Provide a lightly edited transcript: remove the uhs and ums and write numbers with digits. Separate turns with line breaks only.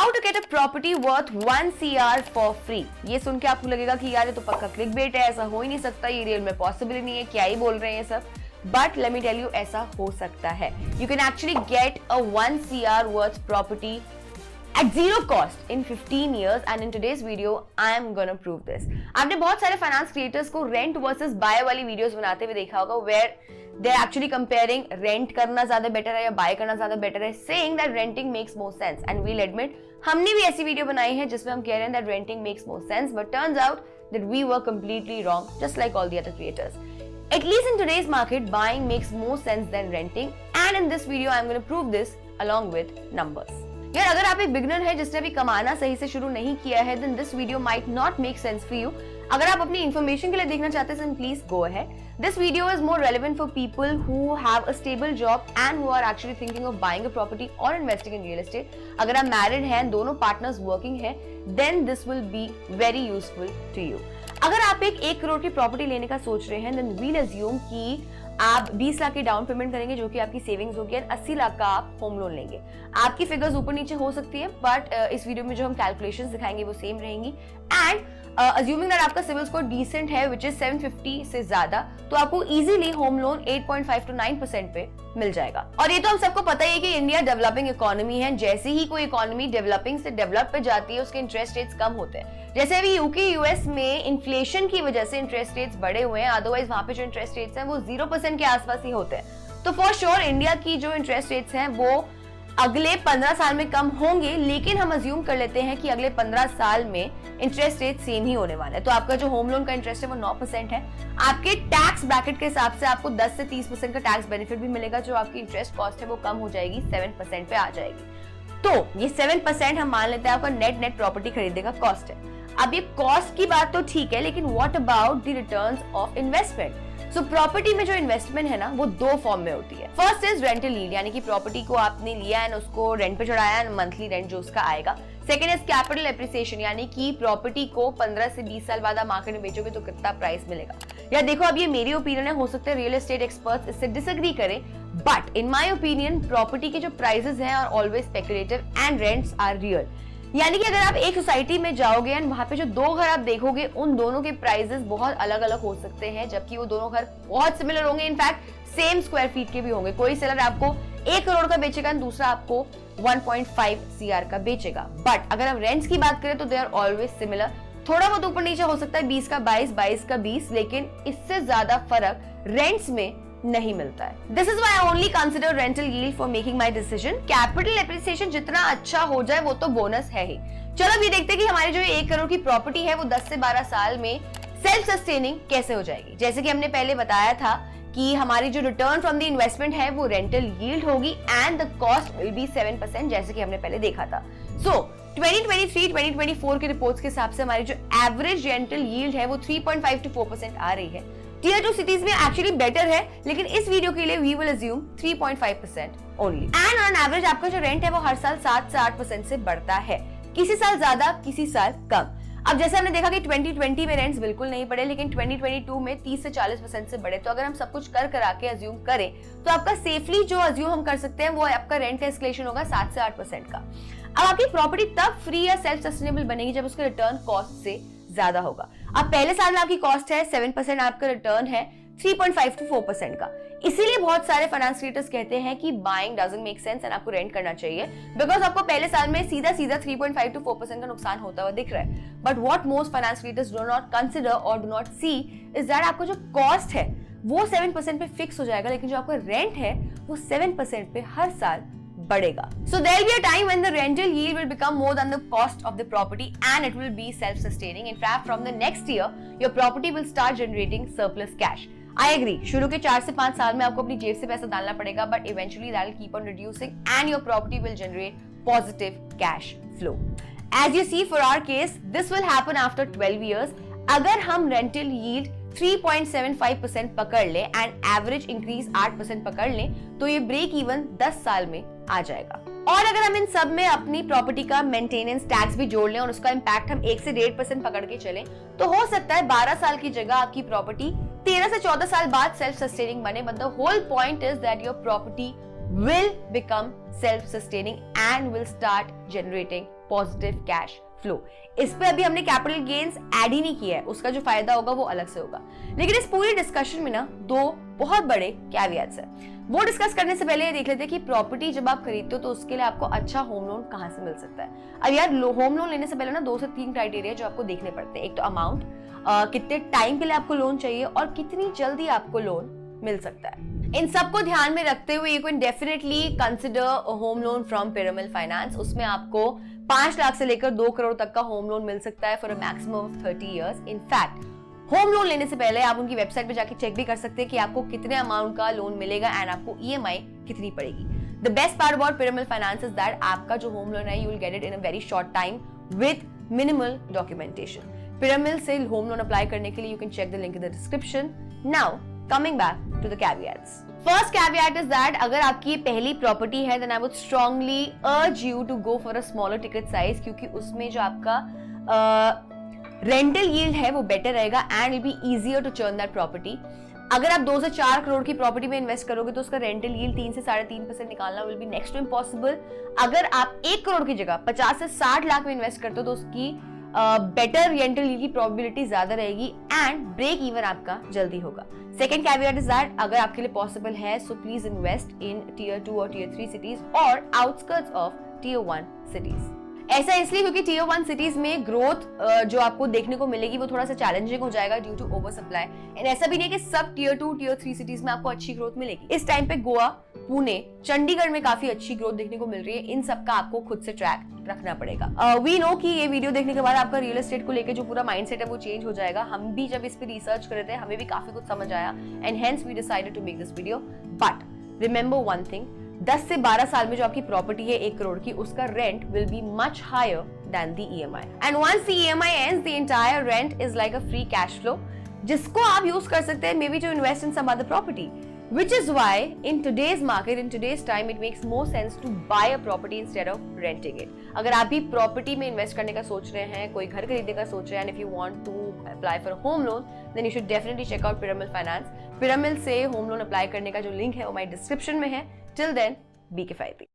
How to get a property worth 1 CR for free. ये सुन के आपको लगेगा कि यार ये तो पक्का क्लिक बेट है, ऐसा हो ही नहीं सकता, ये रियल में पॉसिबल ही नहीं है, क्या ही बोल रहे हैं ये सब। But let me tell you, ऐसा हो सकता है। You can actually get a 1 CR worth property at zero cost in 15 years, and in today's video I am gonna prove this. आपने बहुत सारे फाइनेंस क्रिएटर्स को रेंट वर्सेस बाय वाली videos बनाते हुए देखा होगा, where they are actually comparing rent करना ज्यादा बेटर है या बाय करना ज्यादा बेटर है, saying that renting makes more sense, and we'll admit हमने भी ऐसी वीडियो बनाई है जिसमें हम कह रहे हैं that renting makes more sense, but turns out that we were completely wrong, just like all the other creators. At least in today's market, buying makes more sense than renting, and in this video I am going to prove this along with numbers. यार अगर आप एक beginner है जिसने अभी कमाना सही से शुरू नहीं किया है, then this video might not make sense for you. अगर आप अपनी इन्फॉर्मेशन के लिए देखना चाहते हैं, then please go ahead. This video is more relevant for people who have a stable job and who are actually thinking of buying a property or investing in real estate. अगर आप married हैं, दोनों partners working हैं, then this will be very useful to you. अगर आप एक 1 करोड़ की property लेने का सोच रहे हैं, then we'll assume कि आप 20 लाख की डाउन पेमेंट करेंगे जो कि आपकी सेविंग्स होगी, और 80 लाख का आप होम लोन लेंगे। आपकी फिगर्स ऊपर नीचे हो सकती है, बट इस वीडियो में जो हम कैलकुलेशंस दिखाएंगे वो सेम रहेंगी। एंड अज्यूमिंग दैट आपका सिविल स्कोर डिसेंट है, विच इज 750 से ज्यादा, तो आपको इजीली होम लोन 8.5 to 9% पे मिल जाएगा। और ये तो हम सबको पता ही है कि इंडिया डेवलपिंग इकोनॉमी है। जैसे ही कोई इकोनॉमी डेवलपिंग से डेवलप पे जाती है, उसके इंटरेस्ट रेट्स कम होते हैं। जैसे अभी यूके यूएस में इन्फ्लेशन की वजह से इंटरेस्ट रेट्स बढ़े हुए हैं, अदरवाइज वहां पे जो इंटरेस्ट रेट्स हैं वो 0% के आसपास ही होते हैं। तो फॉर श्योर इंडिया की जो इंटरेस्ट रेट्स हैं वो अगले 15 साल में कम होंगे, लेकिन हम अज्यूम कर लेते हैं कि अगले 15 साल में इंटरेस्ट रेट सेम ही होने वाला है। तो आपका जो होम लोन का इंटरेस्ट है वो 9% है। आपके टैक्स ब्रैकेट के हिसाब से आपको 10 से 30% का टैक्स बेनिफिट भी मिलेगा, जो आपकी इंटरेस्ट कॉस्ट है वो कम हो जाएगी, 7% पे आ जाएगी। तो ये 7% हम मान लेते हैं आपका नेट प्रॉपर्टी खरीदने का कॉस्ट है। अब ये कॉस्ट की बात तो ठीक है, लेकिन what about the returns of investment. So property में जो इन्वेस्टमेंट है ना, वो 2 फॉर्म में होती है। फर्स्ट इज रेंटल यील्ड, यानी कि प्रॉपर्टी को आपने लिया एंड उसको रेंट पे चढ़ाया, मंथली रेंट जो उसका आएगा। सेकंड इज कैपिटल एप्रिसिएशन, यानी कि प्रॉपर्टी को 15 से 20 साल बाद आप मार्केट में बेचोगे तो कितना प्राइस मिलेगा। या देखो, अब ये मेरी ओपिनियन है, हो सकता है रियल एस्टेट एक्सपर्ट्स इससे डिसएग्री करें, but in my opinion property के जो प्राइसेस हैं are always speculative and rents are real. यानी कि अगर आप एक सोसाइटी में जाओगे एंड वहां पे जो 2 घर आप देखोगे, उन दोनों के प्राइसेस बहुत अलग अलग हो सकते हैं, जबकि वो दोनों घर बहुत सिमिलर होंगे, इनफैक्ट सेम स्क्वायर फीट के भी होंगे। कोई सेलर आपको 1 करोड़ का बेचेगा, दूसरा आपको 1.5 CR का बेचेगा। बट अगर हम रेंट्स की बात करें तो दे आर ऑलवेज सिमिलर। थोड़ा बहुत ऊपर नीचे हो सकता है, 20 का 22, 22 का 20, लेकिन इससे ज्यादा फर्क रेंट्स में नहीं मिलता है। This is why I only consider rental yield for making my decision. Capital appreciation जितना अच्छा हो जाए वो तो बोनस है ही। चलो अब ये देखते हैं कि हमारी जो 1 करोड़ की प्रॉपर्टी है वो 10 से 12 साल में सेल्फ सस्टेनिंग कैसे हो जाएगी। जैसे कि हमने पहले बताया था कि हमारी जो रिटर्न फ्रॉम द इन्वेस्टमेंट है वो रेंटल यील्ड होगी and the cost will be 7%, जैसे कि हमने पहले देखा था। सो 2023-2024 के रिपोर्ट्स के हिसाब से हमारी जो एवरेज रेंटल यील्ड है वो 3.5 to 4% आ रही है। टियर 2 सिटीज में एक्चुअली बेटर है, लेकिन इस वीडियो के लिए we will assume 3.5% only. And on average आपका जो रेंट है वो हर साल 7 से 8% से बढ़ता है, किसी साल ज्यादा किसी साल कम। अब जैसे हमने देखा कि 2020 में रेंट्स बिल्कुल नहीं बढ़े, लेकिन 2022 में 30 से 40% से बढ़े। तो अगर हम सब कुछ करा के अज्यूम करें तो आपका सेफली जो अज्यूम हम कर सकते हैं वो आपका रेंट का एस्केलेशन होगा 7 से 8% का। अब आपकी प्रॉपर्टी तब फ्री या सेल्फ सस्टेनेबल बनेगी जब उसका रिटर्न कॉस्ट से ज्यादा होगा। अब पहले साल में आपकी कॉस्ट है 7%, आपका रिटर्न है 3.5 to 4% का। इसीलिए बहुत सारे फाइनेंस क्रिएटर्स कहते हैं कि buying doesn't make sense and आपको रेंट करना चाहिए, बिकॉज आपको पहले साल में सीधा 3.5 to 4% का नुकसान होता हुआ दिख रहा है। But what most finance creators do not consider और do not see is that आपका जो कॉस्ट है वो 7% पे फिक्स हो जाएगा, लेकिन जो आपका रेंट है वो 7% पे हर साल बढ़ेगा। So there will be a time when the rental yield will become more than the cost of the property and it will be self-sustaining. In fact, from the next year, your property will start generating surplus cash. I agree. शुरू के 4 से 5 साल में आपको अपनी जेब से पैसा डालना पड़ेगा, but eventually that will keep on reducing and your property will generate positive cash flow. As you see, for our case, this will happen after 12 years. अगर हम rental yield 3.75% पकड़ ले एंड एवरेज इंक्रीज 8% पकड़ ले, तो ये break even 10 साल में आ जाएगा। और अगर हम इन सब में अपनी प्रॉपर्टी का मेंटेनेंस टैक्स भी जोड़ लें और उसका इम्पैक्ट हम 1 से 1.5% पकड़ के चलें, तो हो सकता है 12 साल की जगह आपकी प्रॉपर्टी 13 से 14 साल बाद सेल्फ सस्टेनिंग बने। But the whole point is that your property will become self-sustaining and will start generating positive cash flow. इस पे अभी हमने कैपिटल गेन्स ऐड ही नहीं किया है, उसका जो फायदा होगा वो अलग से होगा। लेकिन इस पूरी डिस्कशन में ना दो बहुत बड़े कैवियट्स हैं। वो डिस्कस करने से पहले ये देख लेते हैं कि प्रॉपर्टी जब आप खरीदते हो तो उसके लिए आपको अच्छा होम लोन कहां से मिल सकता है। अब यार होम लोन लेने से पहले ना 2 से 3 क्राइटेरिया जो आपको देखने पड़ते हैं। एक तो अमाउंट, कितने टाइम के लिए आपको लोन चाहिए और कितनी जल्दी आपको लोन मिल सकता है। इन सबको ध्यान में रखते हुए you can definitely consider home loan from Piramal finance. उसमें आपको 5 लाख से लेकर 2 करोड़ तक का होम लोन मिल सकता है for a maximum of 30 years. In fact home loan लेने से पहले आप उनकी वेबसाइट पे जाके चेक भी कर सकते हैं कि आपको कितने अमाउंट का लोन मिलेगा एंड आपको ईएमआई कितनी पड़ेगी। The best part about Piramal finance is that आपका जो होम लोन है you will get it in a very short time with minimal documentation. Piramal से होम लोन अप्लाई करने के लिए you can check the link in the description. Now coming back to the caveats. First caveat is that अगर आपकी पहली property है then I would strongly urge you to go for a smaller ticket size, क्योंकि उसमें जो आपका rental yield है वो बेटर रहेगा and will be easier to churn that property. अगर आप 2 से 4 करोड़ की प्रॉपर्टी में इन्वेस्ट करोगे तो उसका रेंटल यील्ड 3 से 3.5% निकालना will be next to impossible. अगर आप 1 करोड़ की जगह 50 से 60 लाख में इन्वेस्ट करते हो तो उसकी बेटर रेंटल यील्ड की प्रोबेबिलिटी ज्यादा रहेगी एंड ब्रेक इवन आपका जल्दी होगा। सेकंड कैवियट इज दैट अगर आपके लिए पॉसिबल है so please invest in tier 2 और टियर 3 सिटीज और आउटस्कर्ट्स ऑफ टियर 1 सिटीज। ऐसा इसलिए क्योंकि टियर 1 सिटीज में ग्रोथ जो आपको देखने को मिलेगी वो थोड़ा सा चैलेंजिंग हो जाएगा due to over supply. And ऐसा भी नहीं कि सब टियर 2 टियर 3 सिटीज में आपको अच्छी ग्रोथ मिलेगी। इस टाइम पे गोवा, पुणे, चंडीगढ़ में काफी अच्छी ग्रोथ देखने को मिल रही है। इन सब का आपको खुद से ट्रैक रखना पड़ेगा। वी नो कि ये वीडियो देखने के बाद आपका रियल एस्टेट को लेकर जो पूरा माइंडसेट है वो चेंज हो जाएगा। हम भी जब इस पे रिसर्च कर रहे थे हमें भी काफी कुछ समझ आया and hence we decided to make this video. But remember one thing, 10 से 12 साल में जो आपकी प्रॉपर्टी है 1 करोड़ की, उसका rent will be much higher than the EMI and once the EMI ends the entire rent is like a free cash flow जिसको आप यूज कर सकते हैं maybe to invest in some other property. Which is why in today's market, in today's time, it makes more sense to buy a property instead of renting it. अगर आप भी property में invest करने का सोच रहे हैं, कोई घर खरीदने का सोच रहे हैं, and if you want to apply for a home loan, then you should definitely check out Piramil Finance. Piramil से होम लोन अप्लाई करने का जो लिंक है वो हमारी डिस्क्रिप्शन में है। Till then, be किफायती।